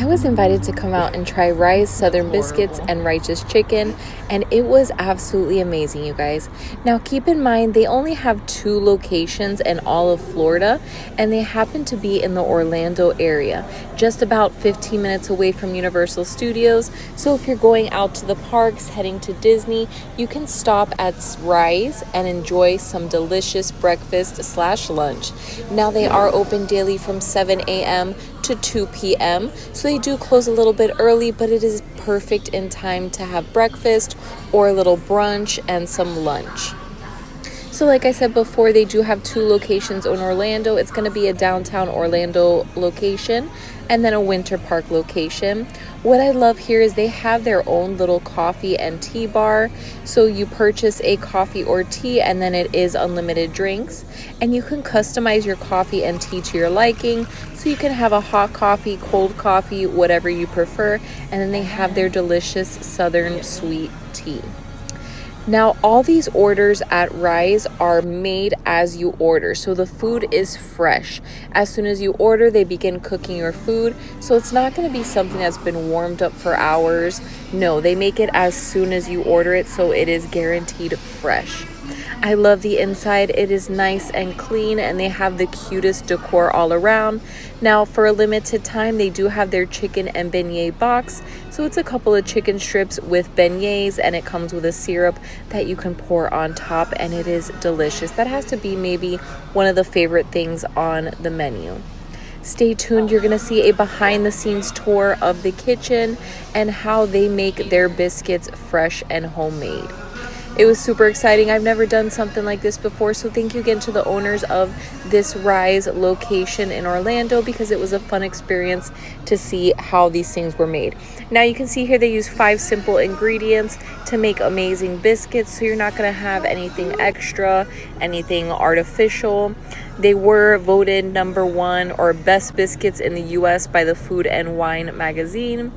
I was invited to come out and try Rise Southern Biscuits and Righteous Chicken, and it was absolutely amazing, you guys. Now, keep in mind, they only have 2 locations in all of Florida, and they happen to be in the Orlando area, just about 15 minutes away from Universal Studios. So if you're going out to the parks, heading to Disney, you can stop at Rise and enjoy some delicious breakfast/lunch. Now, they are open daily from 7 a.m. to 2 p.m. So they do close a little bit early, but it is perfect in time to have breakfast or a little brunch and some lunch. So like I said before, they do have 2 locations in Orlando. It's going to be a downtown Orlando location and then a Winter Park location. What I love here is they have their own little coffee and tea bar. So you purchase a coffee or tea and then it is unlimited drinks. And you can customize your coffee and tea to your liking. So you can have a hot coffee, cold coffee, whatever you prefer. And then they have their delicious Southern sweet tea. Now, all these orders at Rise are made as you order, so the food is fresh. As soon as you order, they begin cooking your food, so it's not going to be something that's been warmed up for hours. No, they make it as soon as you order it, so it is guaranteed fresh. I love the inside. It is nice and clean, and they have the cutest decor all around. Now, for a limited time, they do have their chicken and beignet box. So it's a couple of chicken strips with beignets, and it comes with a syrup that you can pour on top, and it is delicious. That has to be maybe one of the favorite things on the menu. Stay tuned. You're going to see a behind-the-scenes tour of the kitchen and how they make their biscuits fresh and homemade. It was super exciting. I've never done something like this before, so thank you again to the owners of this Rise location in Orlando, because it was a fun experience to see how these things were made. Now you can see here they use 5 simple ingredients to make amazing biscuits, so you're not going to have anything extra, anything artificial. They were voted number 1 or best biscuits in the US by the Food and Wine magazine.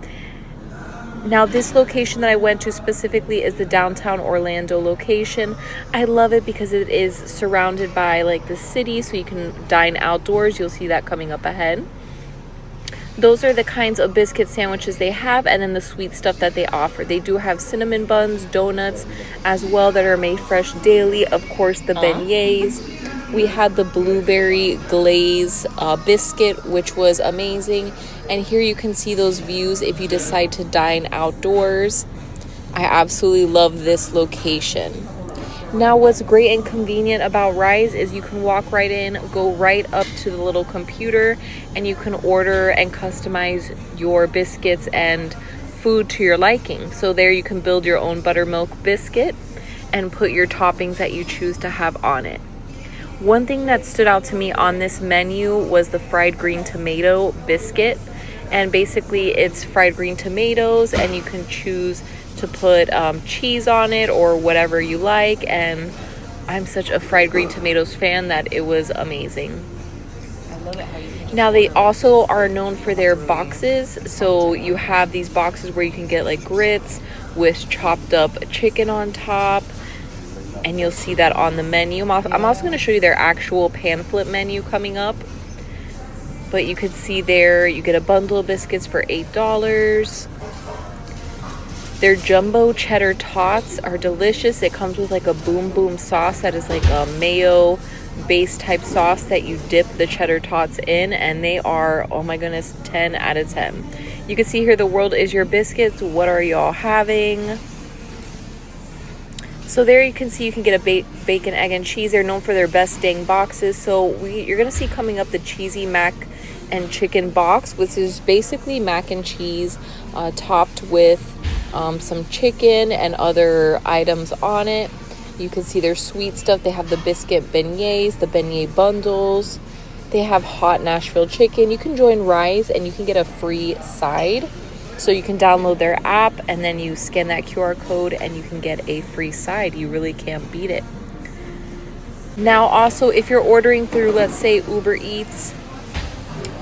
Now, this location that I went to specifically is the downtown Orlando location. I love it because it is surrounded by like the city, so you can dine outdoors. You'll see that coming up ahead. Those are the kinds of biscuit sandwiches they have, and then the sweet stuff that they offer. They do have cinnamon buns, donuts as well that are made fresh daily. Of course, the beignets. We had the blueberry glaze biscuit, which was amazing. And here you can see those views if you decide to dine outdoors. I absolutely love this location. Now, what's great and convenient about Rise is you can walk right in, go right up to the little computer, and you can order and customize your biscuits and food to your liking. So there you can build your own buttermilk biscuit and put your toppings that you choose to have on it. One thing that stood out to me on this menu was the fried green tomato biscuit. And basically it's fried green tomatoes, and you can choose to put cheese on it or whatever you like. And I'm such a fried green tomatoes fan that it was amazing. I love it how you Now, they also are known for their boxes. So you have these boxes where you can get like grits with chopped up chicken on top. And you'll see that on the menu. I'm also going to show you their actual pan flip menu coming up. But you can see there, you get a bundle of biscuits for $8. Their jumbo cheddar tots are delicious. It comes with like a boom boom sauce that is like a mayo based type sauce that you dip the cheddar tots in. And they are, oh my goodness, 10 out of 10. You can see here, the world is your biscuits. What are y'all having? So there you can see you can get a bacon, egg, and cheese. They're known for their best dang boxes. So you're going to see coming up the cheesy mac and chicken box, which is basically mac and cheese topped with some chicken and other items on it. You can see their sweet stuff. They have the biscuit beignets, the beignet bundles. They have hot Nashville chicken. You can join Rise and you can get a free side. So you can download their app and then you scan that QR code and you can get a free side. You really can't beat it. Now also, if you're ordering through, let's say, Uber Eats,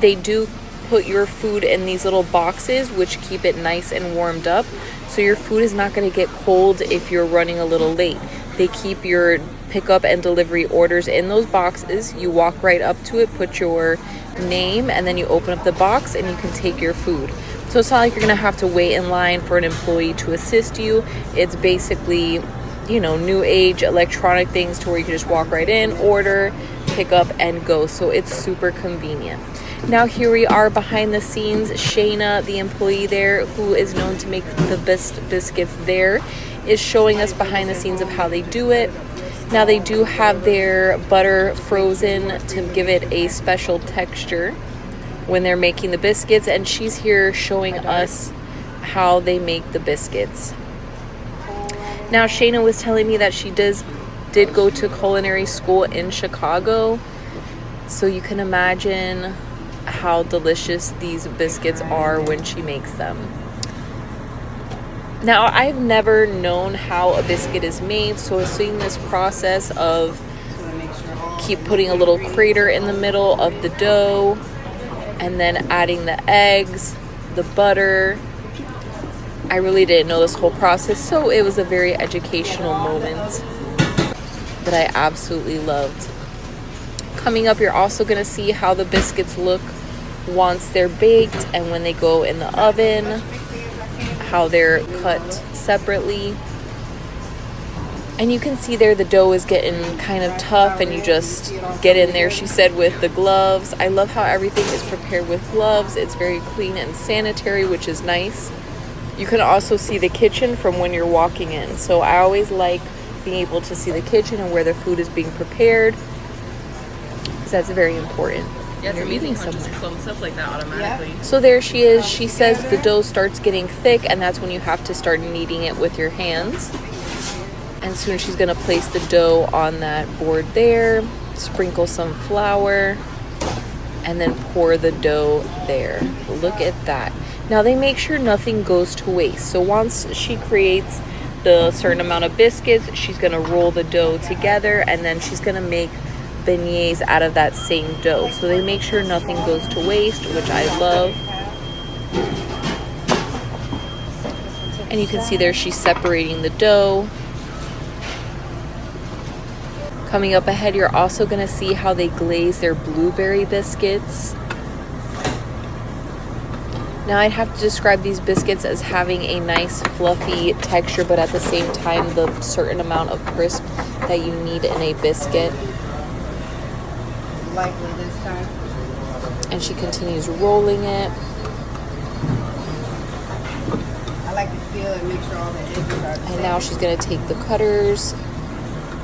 they do put your food in these little boxes which keep it nice and warmed up. So your food is not going to get cold if you're running a little late. They keep your pickup and delivery orders in those boxes. You walk right up to it, put your name, and then you open up the box and you can take your food. So it's not like you're gonna have to wait in line for an employee to assist you. It's basically, you know, new age electronic things to where you can just walk right in, order, pick up, and go. So it's super convenient. Now here we are behind the scenes. Shayna, the employee there who is known to make the best biscuits there, is showing us behind the scenes of how they do it. Now they do have their butter frozen to give it a special texture when they're making the biscuits, and she's here showing us how they make the biscuits. Now Shayna was telling me that she did go to culinary school in Chicago, so you can imagine how delicious these biscuits are when she makes them. Now, I've never known how a biscuit is made, so seeing this process of keep putting a little crater in the middle of the dough and then adding the eggs, the butter, I really didn't know this whole process, so it was a very educational moment that I absolutely loved. Coming up, you're also going to see how the biscuits look once they're baked and when they go in the oven, how they're cut separately. And you can see there the dough is getting kind of tough, and you just get in there, she said, with the gloves. I love how everything is prepared with gloves. It's very clean and sanitary, which is nice. You can also see the kitchen from when you're walking in. So I always like being able to see the kitchen and where the food is being prepared, because that's very important. Yeah, it's amazing how it just clumps up like that automatically. Yeah. So there she is. She says the dough starts getting thick, and that's when you have to start kneading it with your hands. And soon she's going to place the dough on that board there, sprinkle some flour, and then pour the dough there. Look at that. Now they make sure nothing goes to waste. So once she creates the certain amount of biscuits, she's going to roll the dough together, and then she's going to make beignets out of that same dough. So they make sure nothing goes to waste, which I love. And you can see there she's separating the dough. Coming up ahead, you're also going to see how they glaze their blueberry biscuits. Now I'd have to describe these biscuits as having a nice fluffy texture, but at the same time the certain amount of crisp that you need in a biscuit. Lightly this time. And she continues rolling it. I like to feel and make sure all the edges are the And same. now she's going to take the cutters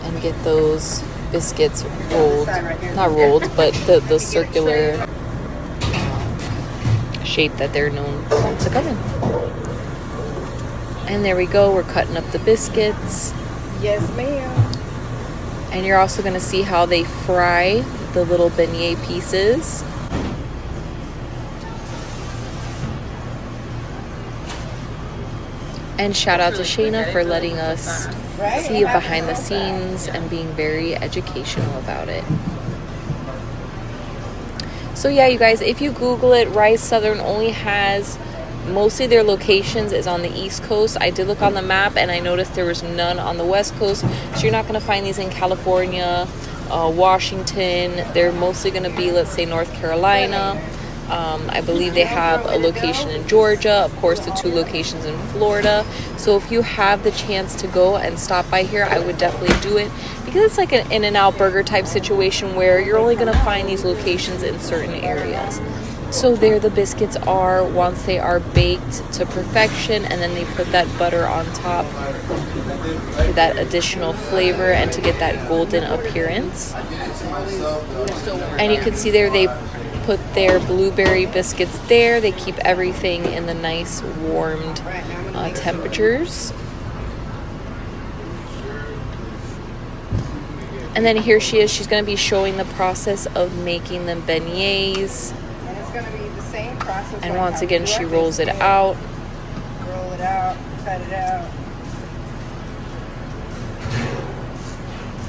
and get those biscuits rolled. Not rolled, but the circular shape that they're known to come in. And there we go. We're cutting up the biscuits. Yes, ma'am. And you're also going to see how they fry the little beignet pieces. And shout out to Shayna for letting us see behind the scenes and being very educational about it. So yeah, you guys, if you Google it, Rise Southern only has, mostly their locations is on the East Coast. I did look on the map and I noticed there was none on the West Coast. So you're not going to find these in California, Washington. They're mostly going to be, let's say, North Carolina. I believe they have a location in Georgia, of course the 2 locations in Florida. So if you have the chance to go and stop by here, I would definitely do it, because it's like an In-N-Out burger type situation where you're only going to find these locations in certain areas. So there the biscuits are once they are baked to perfection, and then they put that butter on top for that additional flavor and to get that golden appearance. And you can see there they put their blueberry biscuits there. They keep everything in the nice warmed temperatures. And then here she is. She's going to be showing the process of making the beignets. And it's going to be the same process. And once again, she rolls it out. Roll it out, cut it out.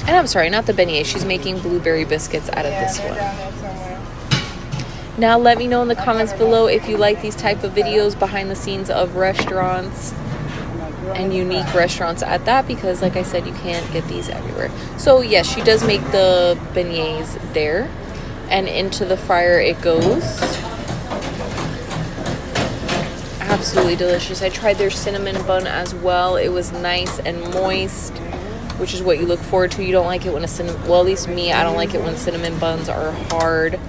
And I'm sorry, not the beignet. She's making blueberry biscuits out of this they're one. down there somewhere. Now let me know in the comments below if you like these type of videos behind the scenes of restaurants. and unique restaurants at that, because like I said, you can't get these everywhere. So yes, she does make the beignets there, and into the fryer it goes. Absolutely delicious. I tried their cinnamon bun as well. It was nice and moist, which is what you look forward to. You don't like it when well, at least me, I don't like it when cinnamon buns are hard.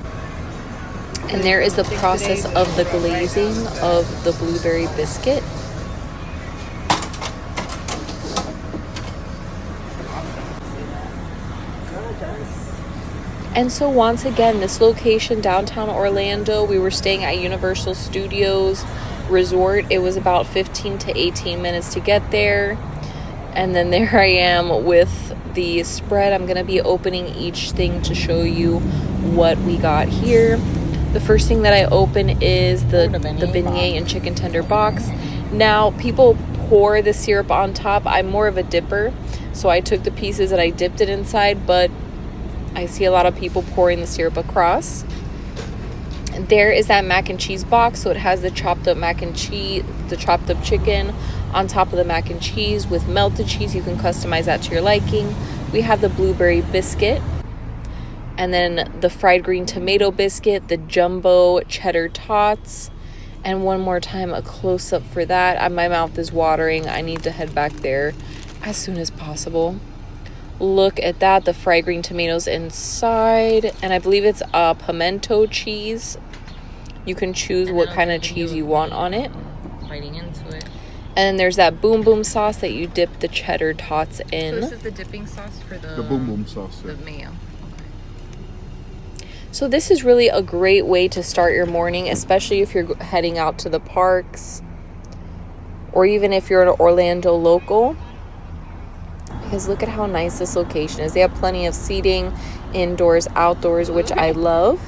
And there is the process of the glazing of the blueberry biscuit. And so once again, this location, downtown Orlando, we were staying at Universal Studios Resort. It was about 15 to 18 minutes to get there. And then there I am with the spread. I'm going to be opening each thing to show you what we got here. The first thing that I open is the beignet and chicken tender box. Now, people pour the syrup on top. I'm more of a dipper, so I took the pieces and I dipped it inside, but I see a lot of people pouring the syrup across. There is that mac and cheese box, so it has the chopped up mac and cheese, the chopped up chicken on top of the mac and cheese with melted cheese. You can customize that to your liking. We have the blueberry biscuit, and then the fried green tomato biscuit, the jumbo cheddar tots, and one more time a close-up for that. My mouth is watering. I need to head back there as soon as possible. Look at that, the fried green tomatoes inside, and I believe it's pimento cheese. You can choose what kind of cheese you want on it. Biting into it. And then there's that boom boom sauce that you dip the cheddar tots in. So this is the dipping sauce for the boom boom sauce. The mayo. So this is really a great way to start your morning, especially if you're heading out to the parks, or even if you're an Orlando local. Because look at how nice this location is. They have plenty of seating, indoors, outdoors, which I love.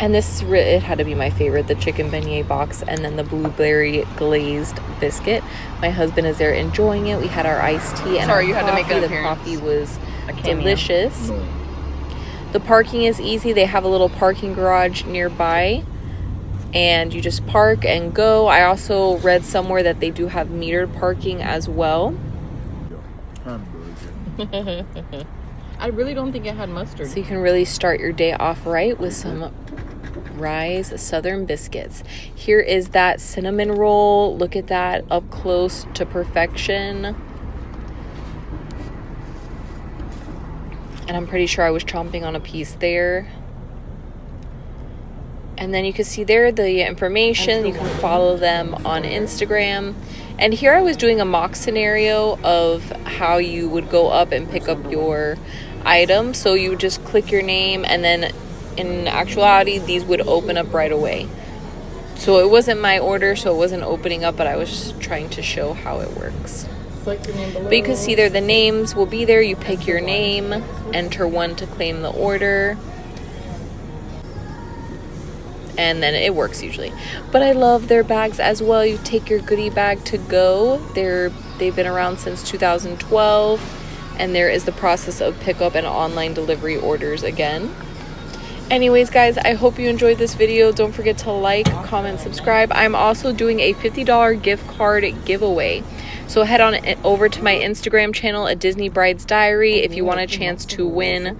And this, it had to be my favorite, the chicken beignet box, and then the blueberry glazed biscuit. My husband is there enjoying it. We had our iced tea and Sorry, you had to make an the appearance. coffee was A cameo. delicious. No. The parking is easy. They have a little parking garage nearby, and you just park and go. I also read somewhere that they do have metered parking as well. Hamburger. I really don't think it had mustard. So you can really start your day off right with some Rise Southern biscuits. Here is that cinnamon roll. Look at that up close to perfection. And I'm pretty sure I was chomping on a piece there. And then you can see there the information. You can follow them on Instagram. And here I was doing a mock scenario of how you would go up and pick up your item. So you would just click your name, and then in actuality, these would open up right away. So it wasn't my order, so it wasn't opening up, but I was just trying to show how it works. Select your name below. But you can see there the names will be there. You pick your name, enter one to claim the order, and then it works usually. But I love their bags as well. You take your goodie bag to go. They've been around since 2012, and there is the process of pickup and online delivery orders again. Anyways, guys, I hope you enjoyed this video. Don't forget to like, comment, subscribe. I'm also doing a $50 gift card giveaway. So head on over to my Instagram channel, A Disney Bride's Diary, if you want a chance to win